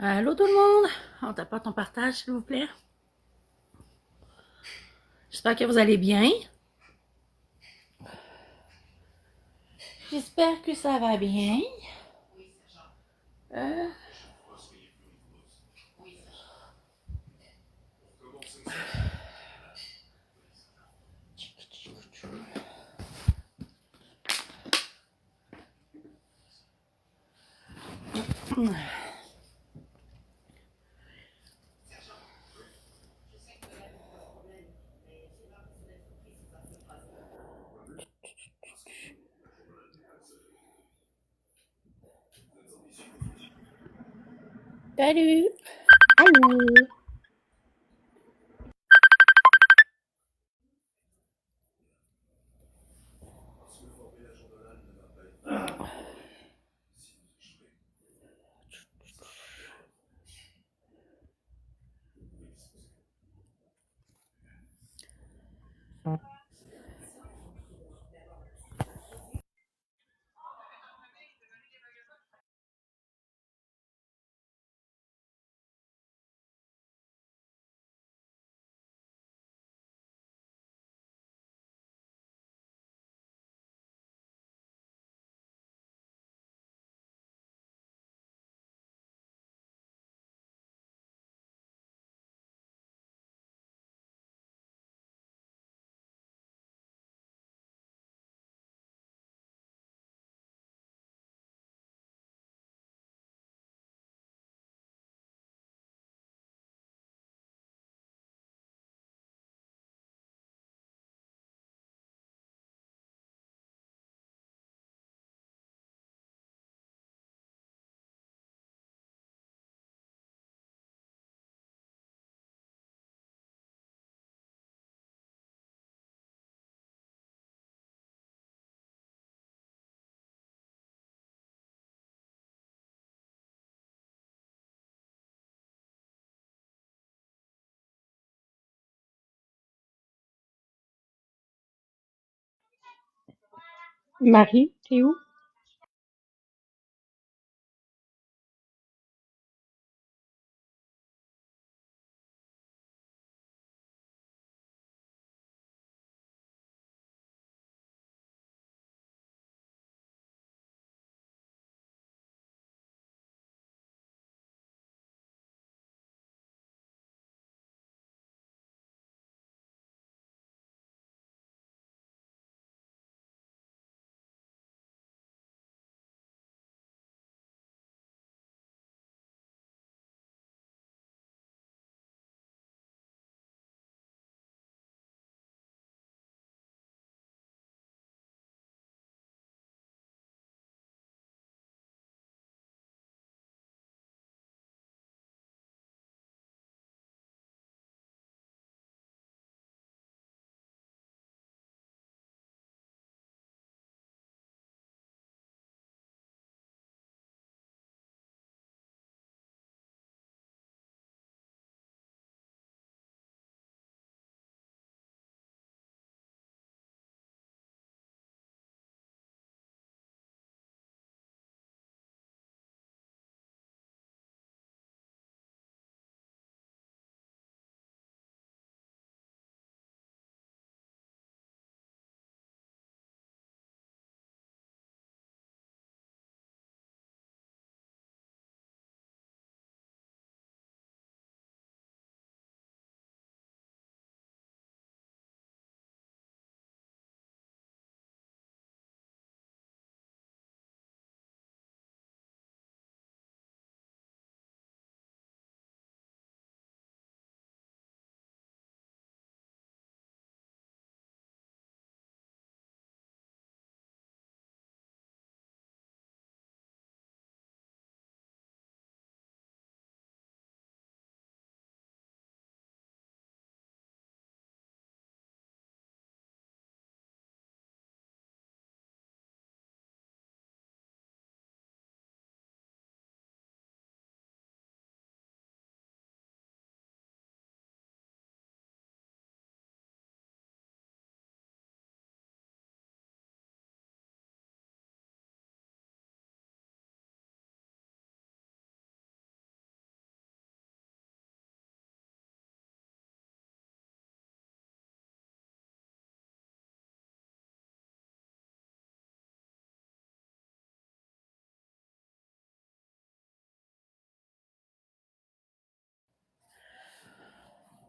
Allô tout le monde? On tapote ton partage, s'il vous plaît. J'espère que vous allez bien. J'espère que ça va bien. Euh... Salut! Allô? Marie, t'es où?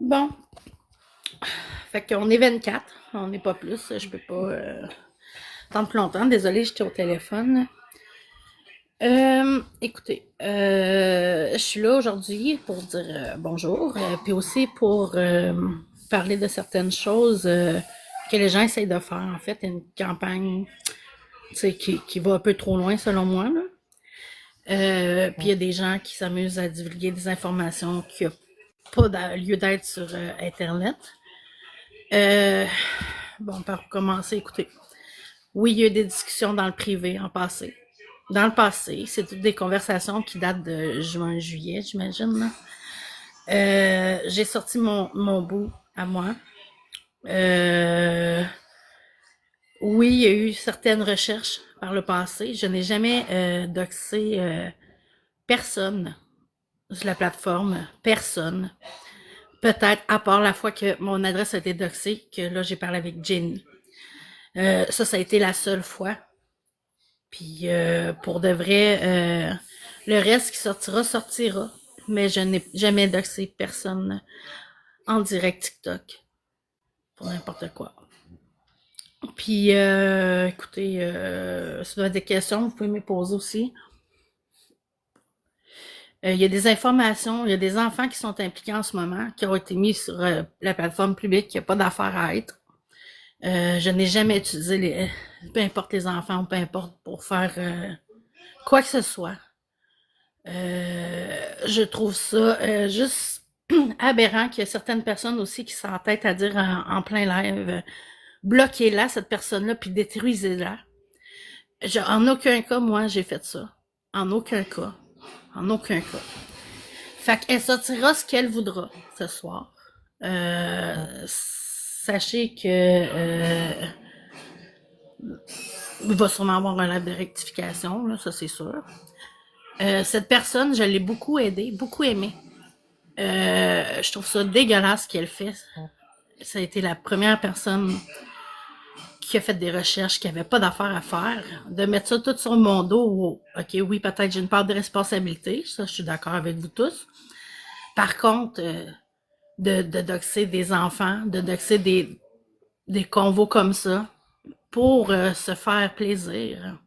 Bon, fait qu'on est 24, on n'est pas plus, je peux pas attendre plus longtemps. Désolée, j'étais au téléphone. Écoutez, je suis là aujourd'hui pour dire bonjour, puis aussi pour parler de certaines choses que les gens essayent de faire. En fait, une campagne, tu sais, qui va un peu trop loin selon moi, là. Puis il y a des gens qui s'amusent à divulguer des informations qui n'ont pas lieu d'être sur Internet. Euh, bon, par commencer, écoutez. Oui, il y a eu des discussions dans le privé en passé. Dans le passé, c'est toutes des conversations qui datent de juin-juillet, j'imagine. Là. J'ai sorti mon bout à moi. Euh, oui, il y a eu certaines recherches par le passé. Je n'ai jamais doxé personne sur la plateforme. Personne. Peut-être à part la fois que mon adresse a été doxée, que là j'ai parlé avec Jenny. Ça a été la seule fois. Puis pour de vrai, le reste qui sortira, sortira. Mais je n'ai jamais doxé personne en direct TikTok pour n'importe quoi. Puis écoutez, si vous avez des questions, vous pouvez me poser aussi. Il y a des informations, il y a des enfants qui sont impliqués en ce moment, qui ont été mis sur la plateforme publique, qui n'a pas d'affaire à être. Je n'ai jamais utilisé peu importe les enfants ou peu importe pour faire quoi que ce soit. Je trouve ça juste aberrant qu'il y a certaines personnes aussi qui s'entêtent à dire en plein live bloquez-la, cette personne-là, puis détruisez-la. En aucun cas, moi, j'ai fait ça. En aucun cas. En aucun cas. Fait qu'elle sortira ce qu'elle voudra ce soir. Sachez que il va sûrement avoir un live de rectification, là, ça c'est sûr. Cette personne, je l'ai beaucoup aidée, beaucoup aimée. Je trouve ça dégueulasse ce qu'elle fait. Ça a été la première personne qui a fait des recherches, qui avait pas d'affaires à faire. De mettre ça tout sur mon dos, ok, oui, peut-être j'ai une part de responsabilité, ça je suis d'accord avec vous tous. Par contre, de doxer des enfants, de doxer des convos comme ça, pour se faire plaisir,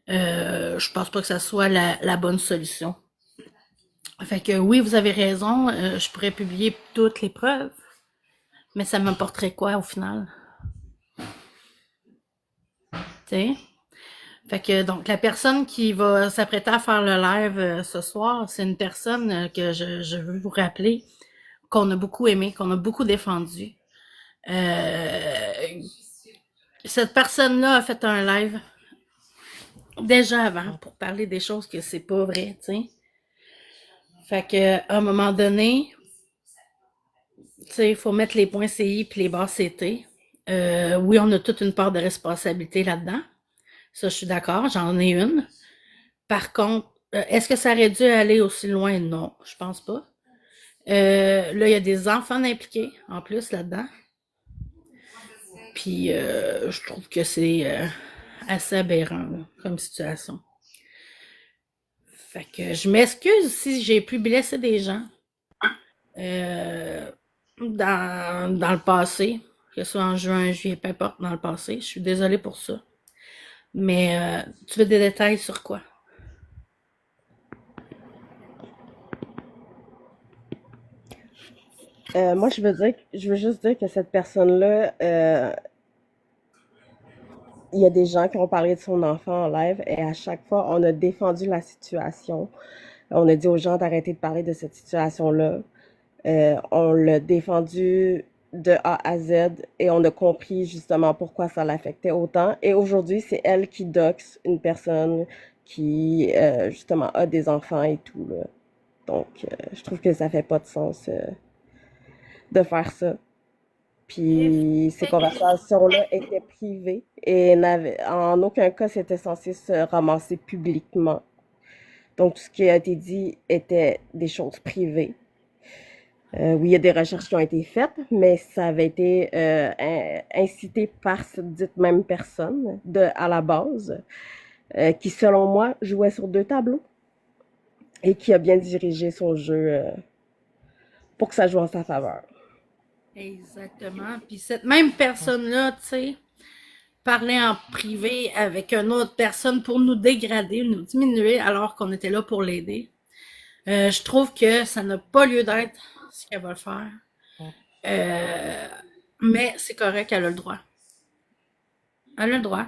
je pense pas que ça soit la bonne solution. Fait que oui, vous avez raison, je pourrais publier toutes les preuves, mais ça m'apporterait quoi au final? T'sais? Fait que donc la personne qui va s'apprêter à faire le live ce soir, c'est une personne que je veux vous rappeler qu'on a beaucoup aimé, qu'on a beaucoup défendu. Euh, Cette personne-là a fait un live déjà avant pour parler des choses que c'est pas vrai, tu sais. Fait que à un moment donné, tu sais, il faut mettre les points CI puis les barres CT. Oui, on a toute une part de responsabilité là-dedans. Ça, je suis d'accord, j'en ai une. Par contre, est-ce que ça aurait dû aller aussi loin? Non, je pense pas. Là, il y a des enfants impliqués en plus là-dedans. Puis, je trouve que c'est assez aberrant là, comme situation. Fait que je m'excuse si j'ai pu blesser des gens euh, dans le passé, que ce soit en juin, juillet, peu importe, dans le passé. Je suis désolée pour ça. Mais tu veux des détails sur quoi? Moi, je veux juste dire que cette personne-là, il y a des gens qui ont parlé de son enfant en live et à chaque fois, on a défendu la situation. On a dit aux gens d'arrêter de parler de cette situation-là. On l'a défendu de A à Z et on a compris justement pourquoi ça l'affectait autant. Et aujourd'hui, c'est elle qui doxe une personne qui, justement, a des enfants et tout, là. Donc, je trouve que ça fait pas de sens, de faire ça. Puis ces conversations-là étaient privées et n'avaient, en aucun cas, c'était censé se ramasser publiquement. Donc tout ce qui a été dit était des choses privées. Oui, il y a des recherches qui ont été faites, mais ça avait été incité par cette dite même personne à la base, qui, selon moi, jouait sur deux tableaux et qui a bien dirigé son jeu pour que ça joue en sa faveur. Exactement. Puis cette même personne-là, tu sais, parlait en privé avec une autre personne pour nous dégrader, nous diminuer, alors qu'on était là pour l'aider. Je trouve que ça n'a pas lieu d'être ce qu'elle va faire. Euh, mais c'est correct, elle a le droit. Elle a le droit.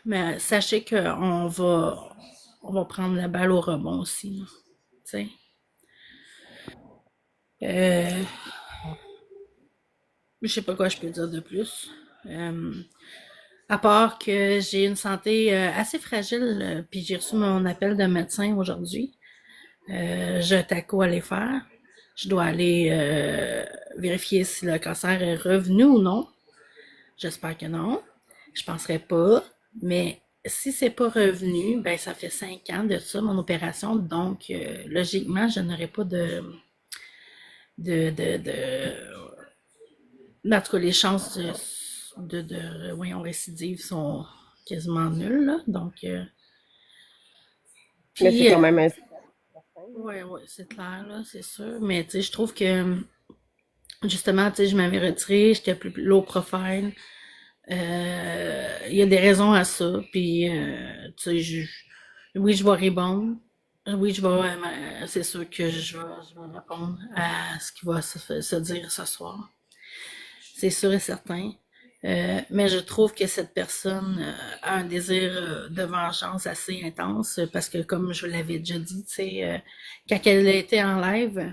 Mais sachez on va prendre la balle au rebond aussi. Tu sais. Euh, je sais pas quoi je peux dire de plus. Euh, à part que j'ai une santé assez fragile, puis j'ai reçu mon appel de médecin aujourd'hui. J'ai un taco à aller faire. Je dois aller vérifier si le cancer est revenu ou non. J'espère que non. Je penserais pas. Mais si c'est pas revenu, ben ça fait 5 ans de ça, mon opération. Donc, logiquement, je n'aurai pas de. En tout cas, les chances voyons, récidive sont quasiment nulles, là. Donc, Mais c'est puis, quand même un... ouais, ouais, c'est clair, là, c'est sûr. Mais, tu sais, je trouve que, justement, tu sais, je m'avais retirée, j'étais plus low profile. Il y a des raisons à ça. Puis, tu sais, oui, je vais répondre. Oui, c'est sûr que je vais répondre à ce qui va se dire ce soir. C'est sûr et certain. Mais je trouve que cette personne a un désir de vengeance assez intense parce que, comme je vous l'avais déjà dit, tu sais, quand elle était en live,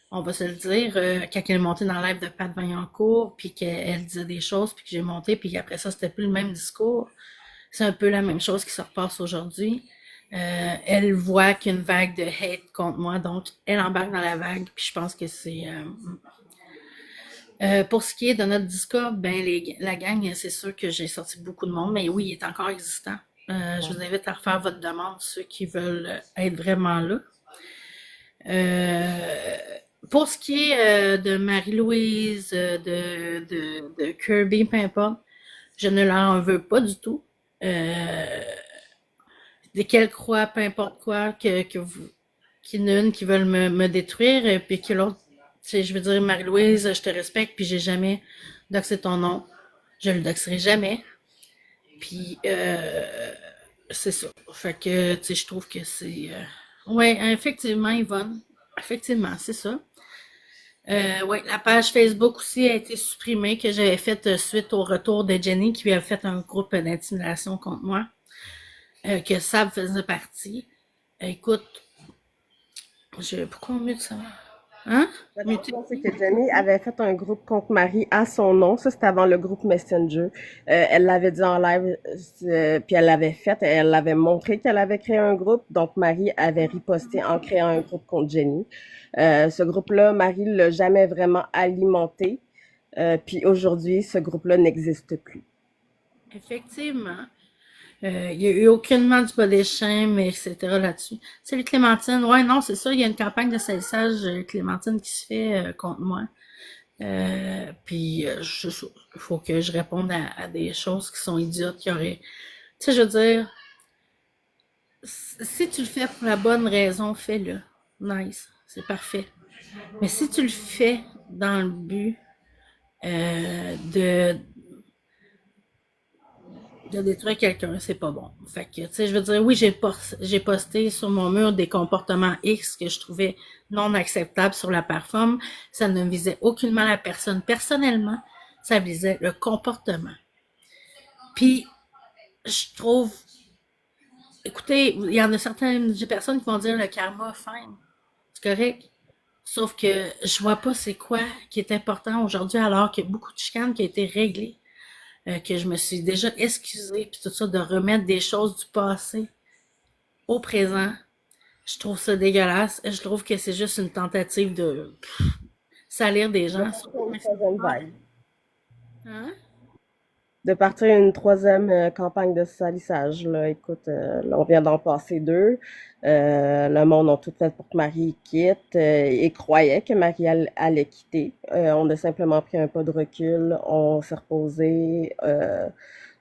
on va se le dire, quand elle est montée dans le live de Pat Vaillancourt, puis qu'elle disait des choses, puis que j'ai monté, puis qu'après ça, c'était plus le même discours. C'est un peu la même chose qui se repasse aujourd'hui. Elle voit qu'une vague de hate contre moi, donc elle embarque dans la vague, puis je pense que c'est... pour ce qui est de notre Discord, ben la gang, c'est sûr que j'ai sorti beaucoup de monde, mais oui, il est encore existant. Je vous invite à refaire votre demande, ceux qui veulent être vraiment là. Euh, pour ce qui est de Marie-Louise, de Kirby, peu importe, je ne leur en veux pas du tout. Euh, qu'elle croit, peu importe quoi, qu'il y en a une qui veulent me détruire, et puis que l'autre, tu sais, je veux dire, Marie-Louise, je te respecte, puis j'ai jamais doxé ton nom. Je le doxerai jamais. Puis, c'est ça. Fait que, tu sais, je trouve que c'est... ouais, effectivement, Yvonne. Effectivement, c'est ça. Ouais, la page Facebook aussi a été supprimée que j'avais faite suite au retour de Jenny qui avait fait un groupe d'intimidation contre moi, que Sab faisait partie. Écoute, pourquoi on mute ça? Hein? Dans le Muter fond, c'est qui? que Jenny avait fait un groupe contre Marie à son nom. Ça, c'était avant le groupe Messenger. Elle l'avait dit en live, puis elle l'avait fait. Elle l'avait montré qu'elle avait créé un groupe. Donc, Marie avait riposté en créant un groupe contre Jenny. Ce groupe-là, Marie l'a jamais vraiment alimenté. Puis aujourd'hui, ce groupe-là n'existe plus. Effectivement. Il n'y a eu aucunement du bas des shame, etc. là-dessus. Salut Clémentine. Ouais, non, c'est ça. Il y a une campagne de salissage, Clémentine, qui se fait contre moi. Puis, il faut que je réponde à des choses qui sont idiotes, qui auraient... Tu sais, je veux dire, si tu le fais pour la bonne raison, fais-le. Nice. C'est parfait. Mais si tu le fais dans le but de détruire quelqu'un, c'est pas bon. Fait que, tu sais, je veux dire, oui, j'ai posté sur mon mur des comportements X que je trouvais non acceptables sur la plateforme. Ça ne visait aucunement la personne personnellement, ça visait le comportement. Puis, je trouve, écoutez, il y en a certaines personnes qui vont dire le karma, fine, c'est correct. Sauf que je vois pas c'est quoi qui est important aujourd'hui alors qu'il y a beaucoup de chicanes qui ont été réglées. Que je me suis déjà excusée, puis tout ça, de remettre des choses du passé au présent. Je trouve ça dégueulasse. Je trouve que c'est juste une tentative de salir des De gens. partir une troisième vague. Hein? De partir une troisième campagne de salissage. Là, écoute, là, on vient d'en passer deux. Le monde a tout fait pour que Marie quitte et croyait que Marie allait quitter. On a simplement pris un pas de recul, on s'est reposé,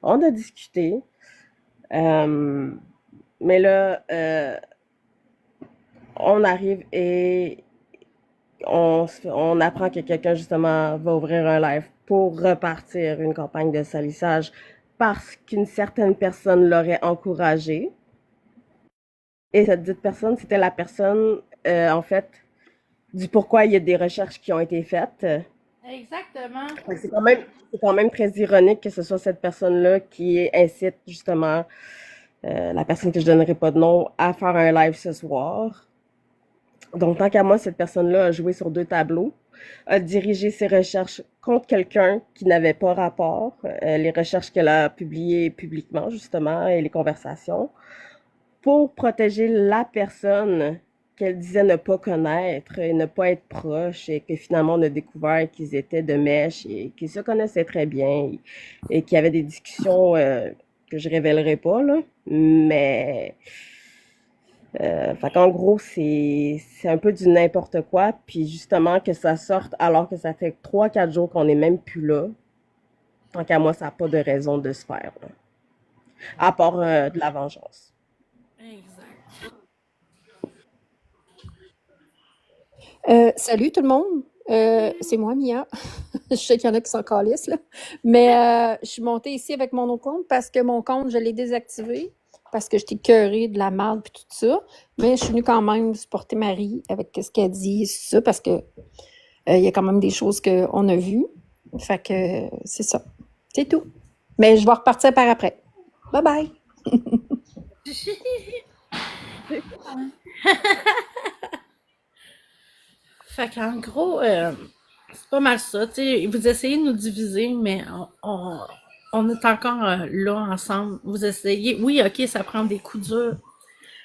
on a discuté. Euh, mais là, on arrive et on apprend que quelqu'un, justement, va ouvrir un live pour repartir une campagne de salissage parce qu'une certaine personne l'aurait encouragé. Et cette dite personne, c'était la personne, en fait, du pourquoi il y a des recherches qui ont été faites. Exactement. C'est quand même très ironique que ce soit cette personne-là qui incite, justement, la personne que je donnerai pas de nom, à faire un live ce soir. Donc, tant qu'à moi, cette personne-là a joué sur deux tableaux, a dirigé ses recherches contre quelqu'un qui n'avait pas rapport, les recherches qu'elle a publiées publiquement, justement, et les conversations, pour protéger la personne qu'elle disait ne pas connaître et ne pas être proche, et que finalement on a découvert qu'ils étaient de mèche et qu'ils se connaissaient très bien et qu'il y avait des discussions que je révélerai pas, là, mais fait qu'en gros, c'est un peu du n'importe quoi. Puis justement, que ça sorte alors que ça fait 3 4 jours qu'on n'est même plus là. Tant qu'à moi, ça n'a pas de raison de se faire, là. À part de la vengeance. Exact. Salut tout le monde. C'est moi, Mia. Je sais qu'il y en a qui s'en calissent, là. Mais je suis montée ici avec mon autre compte parce que mon compte, je l'ai désactivé parce que j'étais écœurée de la merde et tout ça. Mais je suis venue quand même supporter Marie avec ce qu'elle dit, ça, parce que il y a quand même des choses qu'on a vues. Fait que c'est ça. C'est tout. Mais je vais repartir par après. Bye bye. Fait qu'en gros, c'est pas mal ça. Tu sais, vous essayez de nous diviser, mais on est encore là ensemble. Vous essayez. Oui, ok, ça prend des coups durs.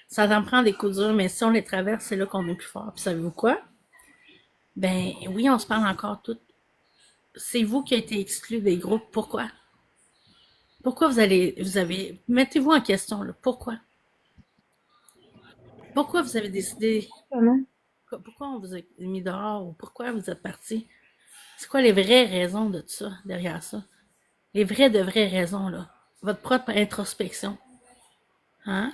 Ça en prend des coups durs, mais si on les traverse, c'est là qu'on est plus fort. Puis savez-vous quoi? Ben oui, on se parle encore toutes. C'est vous qui avez été exclu des groupes. Pourquoi? Pourquoi vous avez, mettez-vous en question, là. Pourquoi? Pourquoi vous avez décidé, Vraiment? pourquoi on vous a mis dehors ou pourquoi vous êtes parti? C'est quoi les vraies raisons de ça, derrière ça? Les vraies raisons, là. Votre propre introspection. Hein?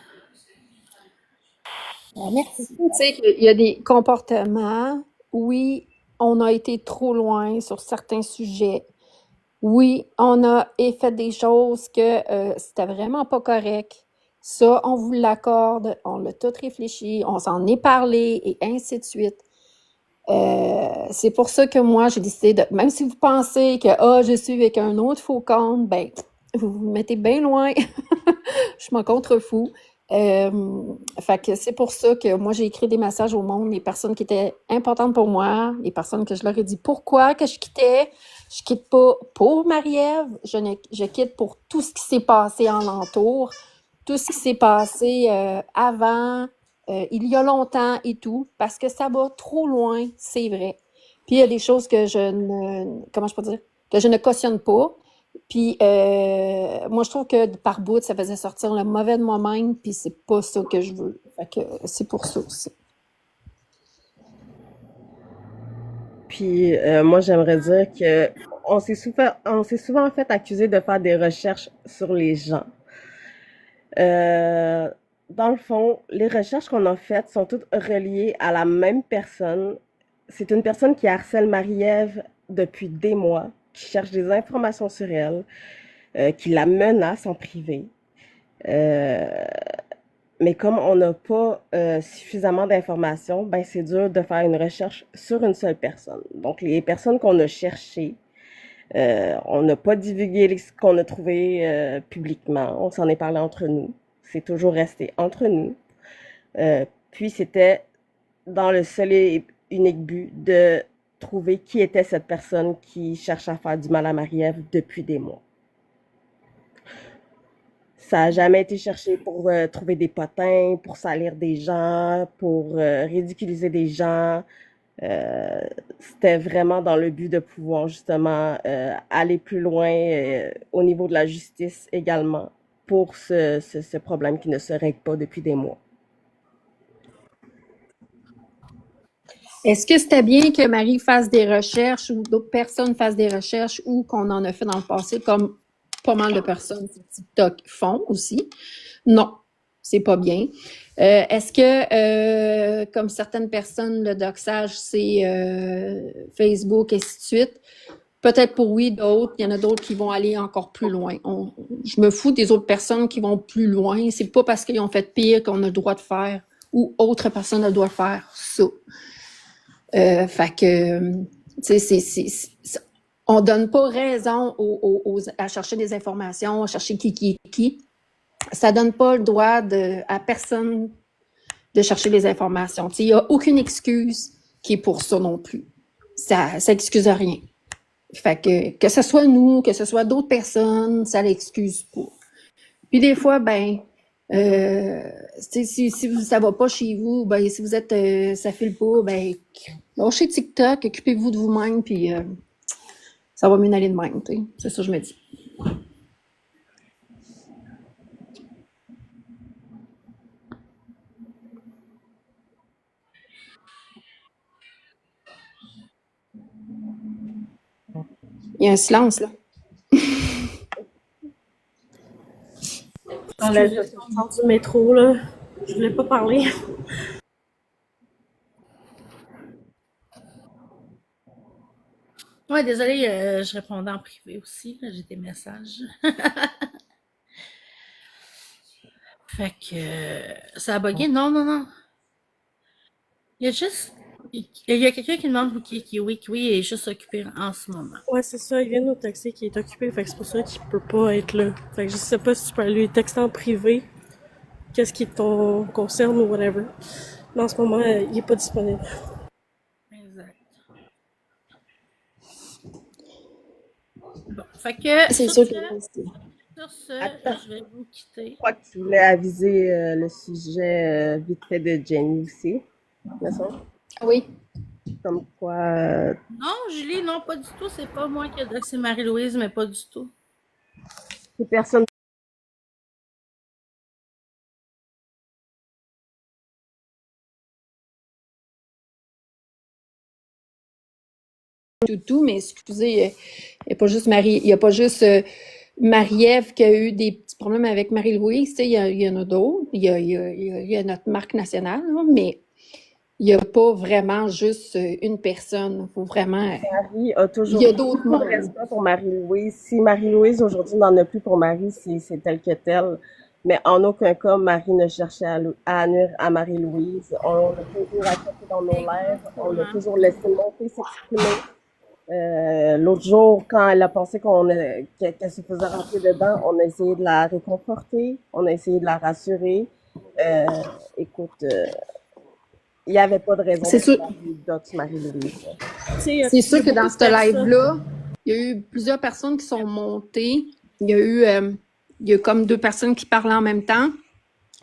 Merci. Tu sais, il y a des comportements. Oui, on a été trop loin sur certains sujets. Oui, on a fait des choses que c'était vraiment pas correct. Ça, on vous l'accorde, on l'a tout réfléchi, on s'en est parlé et ainsi de suite. C'est pour ça que moi, j'ai décidé de, même si vous pensez que je suis avec un autre faux compte, ben, vous vous mettez bien loin. Je m'en contrefous. Fait que c'est pour ça que moi, j'ai écrit des messages au monde, les personnes qui étaient importantes pour moi, les personnes que je leur ai dit pourquoi que je quittais. Je quitte pas pour Marie-Ève, je quitte pour tout ce qui s'est passé en entour, tout ce qui s'est passé avant, il y a longtemps et tout, parce que ça va trop loin, c'est vrai. Puis il y a des choses que je ne, comment je peux dire, que je ne cautionne pas. Puis moi, je trouve que par bout, ça faisait sortir le mauvais de moi-même, puis c'est pas ça que je veux. Fait que c'est pour ça aussi. Puis moi, j'aimerais dire que on s'est souvent fait accuser de faire des recherches sur les gens. Euh, Dans le fond, les recherches qu'on a faites sont toutes reliées à la même personne. C'est une personne qui harcèle Marie-Ève depuis des mois, qui cherche des informations sur elle, qui la menace en privé. Euh, mais comme on n'a pas suffisamment d'informations, ben c'est dur de faire une recherche sur une seule personne. Donc les personnes qu'on a cherchées, on n'a pas divulgué ce qu'on a trouvé publiquement. On s'en est parlé entre nous. C'est toujours resté entre nous. Puis c'était dans le seul et unique but de trouver qui était cette personne qui cherche à faire du mal à Marie-Ève depuis des mois. Ça n'a jamais été cherché pour trouver des potins, pour salir des gens, pour ridiculiser des gens. Euh, C'était vraiment dans le but de pouvoir justement aller plus loin au niveau de la justice également pour ce problème qui ne se règle pas depuis des mois. Est-ce que c'était bien que Marie fasse des recherches ou d'autres personnes fassent des recherches ou qu'on en a fait dans le passé, comme pas mal de personnes sur TikTok font aussi? Non. c'est pas bien. Est-ce que, comme certaines personnes, le doxage, c'est Facebook, et ainsi de suite? Peut-être pour oui, d'autres. Il y en a d'autres qui vont aller encore plus loin. Je me fous des autres personnes qui vont plus loin. C'est pas parce qu'ils ont fait pire qu'on a le droit de faire ou autre personne a le droit de faire ça. Fait que, tu sais, on donne pas raison à chercher des informations, à chercher qui est qui. Ça donne pas le droit à personne de chercher les informations. Il n'y a aucune excuse qui est pour ça non plus. Ça excuse rien. Fait que ce soit nous, que ce soit d'autres personnes, ça l'excuse pas. Puis des fois, si ça va pas chez vous, si vous êtes, ça file pas, lâchez TikTok, occupez-vous de vous-même, puis ça va mieux aller de même, t'sais. C'est ça que je me dis. Il y a un silence, là. Dans la gestion du métro, là, je voulais pas parler. Ouais, désolée, je répondais en privé aussi, là, j'ai des messages. Fait que ça a bugué. Non. Il y a juste. Il y a quelqu'un qui demande qui oui est juste occupé en ce moment. Ouais, c'est ça, il vient de nous texter qu'il est occupé, fait que c'est pour ça qu'il peut pas être là. Fait que je sais pas si tu peux lui texter en privé, qu'est-ce qui te concerne ou whatever. Mais en ce moment, il est pas disponible. Exact. Bon, fait que. C'est sûr que sur ce, je vais vous quitter. Je crois que tu voulais aviser le sujet vite fait de Jenny aussi, n'est-ce pas? Oui. Comme quoi... Non, Julie, non, pas du tout. C'est pas moi qui ai doxé Marie-Louise, mais pas du tout. C'est personne... Tout, mais excusez, il n'y a pas juste Marie-Ève qui a eu des petits problèmes avec Marie-Louise, il y en a d'autres. Il y a notre marque nationale, là, mais il n'y a pas vraiment juste une personne. Il faut vraiment. Marie a toujours il y a d'autres beaucoup de respect pour Marie-Louise. Si Marie-Louise aujourd'hui n'en a plus pour Marie, c'est tel que tel. Mais en aucun cas, Marie ne cherchait à nuire à Marie-Louise. On l'a toujours accepté dans nos lives. On l'a toujours laissé monter, s'exprimer. L'autre jour, quand elle a pensé qu'elle se faisait rentrer dedans, on a essayé de la réconforter, on a essayé de la rassurer. Écoute, il n'y avait pas de raison de Marie-Louise. C'est sûr que dans ce live-là, il y a eu plusieurs personnes qui sont montées. Il y a comme 2 personnes qui parlaient en même temps.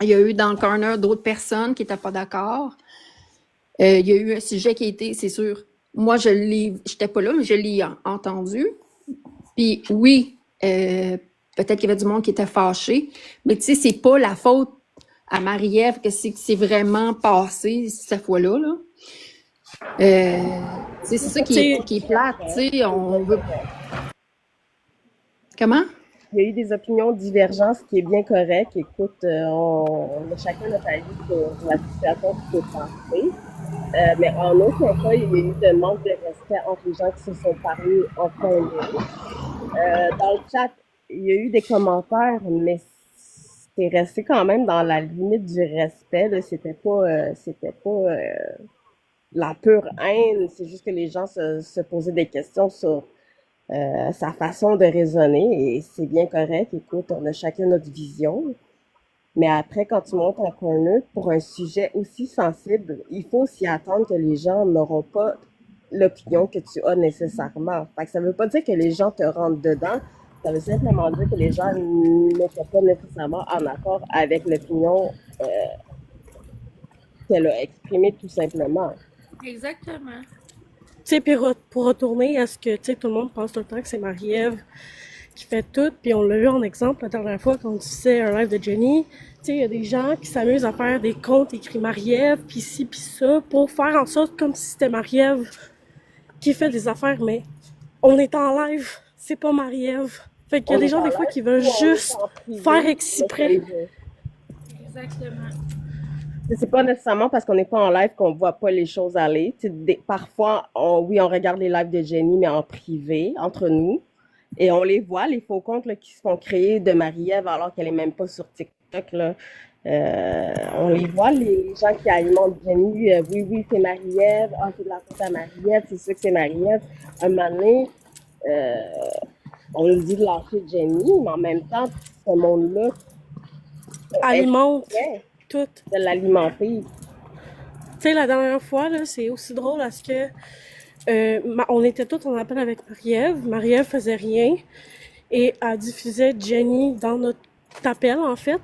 Il y a eu dans le corner d'autres personnes qui n'étaient pas d'accord. Il y a eu un sujet qui a été, c'est sûr, moi, j'étais pas là, mais je l'ai entendu. Puis oui, peut-être qu'il y avait du monde qui était fâché, mais tu sais, c'est pas la faute à Marie-Ève que c'est vraiment passé cette fois-là, là. C'est ça qui est plate, tu sais, on veut... Comment? Il y a eu des opinions divergentes, ce qui est bien correct. Écoute, on a chacun notre avis sur la situation qui s'est passée. Mais en aucun cas, il y a eu de manque de respect entre les gens qui se sont parlé en fin de dans le chat, il y a eu des commentaires, mais c'est resté quand même dans la limite du respect. Là. C'était pas la pure haine. C'est juste que les gens se posaient des questions sur sa façon de raisonner et c'est bien correct. Écoute, on a chacun notre vision. Mais après, quand tu montes en corner pour un sujet aussi sensible, il faut s'y attendre que les gens n'auront pas l'opinion que tu as nécessairement. Fait que ça veut pas dire que les gens te rentrent dedans. Ça veut simplement dire que les gens n'étaient pas nécessairement en accord avec l'opinion qu'elle a exprimée tout simplement. Exactement. Tu sais, puis pour retourner à ce que, tu sais, tout le monde pense tout le temps que c'est Marie-Ève qui fait tout, puis on l'a vu en exemple la dernière fois quand on disait un live de Jenny. Tu sais, il y a des gens qui s'amusent à faire des comptes écrits Marie-Ève, puis ci, puis ça, pour faire en sorte comme si c'était Marie-Ève qui fait des affaires, mais on est en live, c'est pas Marie-Ève. Fait qu'il y a des gens des fois qui veulent juste faire exprès. Exactement. C'est pas nécessairement parce qu'on n'est pas en live qu'on voit pas les choses aller. Parfois, oui, on regarde les lives de Jenny, mais en privé, entre nous. Et on les voit, les faux comptes là, qui se font créer de Marie-Ève alors qu'elle est même pas sur TikTok. Là. On les voit, les gens qui alimentent Jenny. Oui, c'est Marie-Ève. Ah, c'est de la faute à Marie-Ève. C'est sûr que c'est Marie-Ève. Un moment donné, on nous dit de lâcher Jenny, mais en même temps, ce monde-là, Alimente tout. de l'alimenter. Tu sais, la dernière fois, là, c'est aussi drôle parce que on était tous en appel avec Marie-Ève. Marie-Ève faisait rien et elle diffusait Jenny dans notre appel, en fait.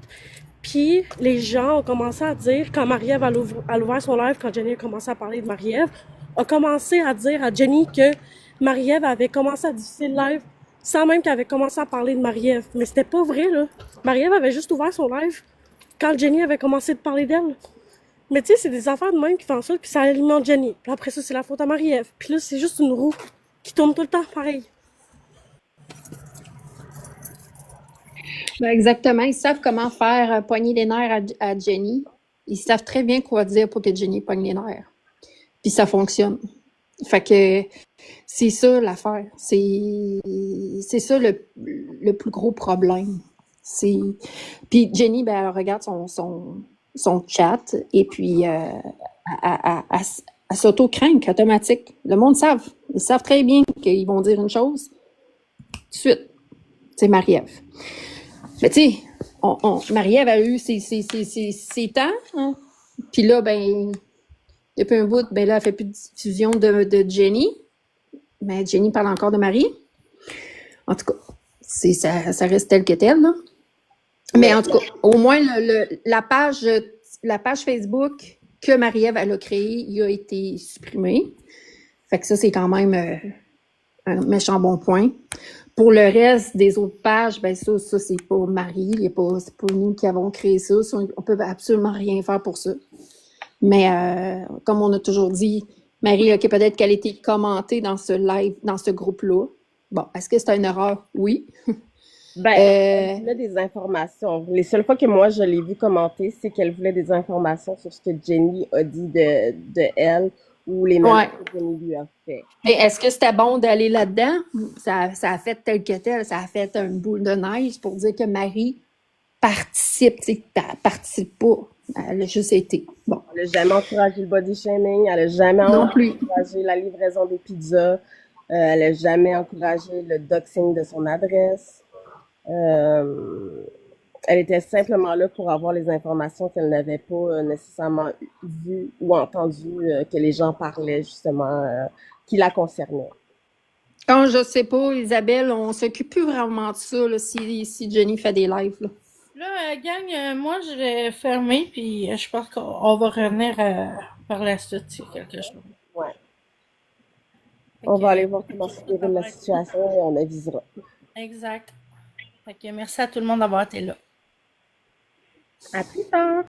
Puis les gens ont commencé à dire, quand Marie-Ève a ouvert son live, quand Jenny a commencé à parler de Marie-Ève, a commencé à dire à Jenny que Marie-Ève avait commencé à diffuser le live sans même qu'elle avait commencé à parler de Marie-Ève. Mais c'était pas vrai, là. Marie-Ève avait juste ouvert son live quand Jenny avait commencé de parler d'elle. Mais tu sais, c'est des affaires de même qui font en sorte que ça alimente Jenny. Puis après ça, c'est la faute à Marie-Ève. Puis là, c'est juste une roue qui tourne tout le temps pareil. Ben, exactement. Ils savent comment faire pogner les nerfs à Jenny. Ils savent très bien quoi dire pour que Jenny pogne les nerfs. Puis ça fonctionne. Fait que c'est ça l'affaire. C'est ça le plus gros problème. Puis Jenny, ben, elle regarde son chat et puis elle s'auto-craint automatique. Le monde savent. Ils savent très bien qu'ils vont dire une chose. Tout de suite. C'est Marie-Ève. Mais tu sais, Marie-Ève a eu ses temps. Hein? Puis là, ben, depuis un bout, ben là, elle fait plus de diffusion de Jenny. Mais Jenny parle encore de Marie. En tout cas, ça reste tel que tel, là. Mais en tout cas, au moins, la page Facebook que Marie-Ève elle a créée, il a été supprimé. Fait que ça, c'est quand même un méchant bon point. Pour le reste des autres pages, ben ça c'est pas Marie, c'est pas nous qui avons créé ça. On peut absolument rien faire pour ça. Mais comme on a toujours dit, Marie, ok, peut-être qu'elle a été commentée dans ce live, dans ce groupe-là. Bon, est-ce que c'est une erreur? Oui. Ben, elle voulait des informations. Les seules fois que moi je l'ai vu commenter, c'est qu'elle voulait des informations sur ce que Jenny a dit de elle ou les menaces que Jenny lui a fait. Et est-ce que c'était bon d'aller là-dedans? Ça a fait tel que tel, ça a fait une boule de neige pour dire que Marie participe, tu sais, elle participe pas. Elle a juste été. Bon. Elle n'a jamais encouragé le body shaming, elle n'a jamais encouragé la livraison des pizzas, elle n'a jamais encouragé le doxing de son adresse. Elle était simplement là pour avoir les informations qu'elle n'avait pas nécessairement vues ou entendues, que les gens parlaient justement, qui la concernaient. Quand je sais pas, Isabelle, on s'occupe plus vraiment de ça là, si Jenny fait des lives. Là, gang, moi je vais fermer, puis je pense qu'on va revenir par la suite si quelque chose. Ouais. On va aller voir comment se déroule la situation et on avisera. Exact. Fait que merci à tout le monde d'avoir été là. À plus tard!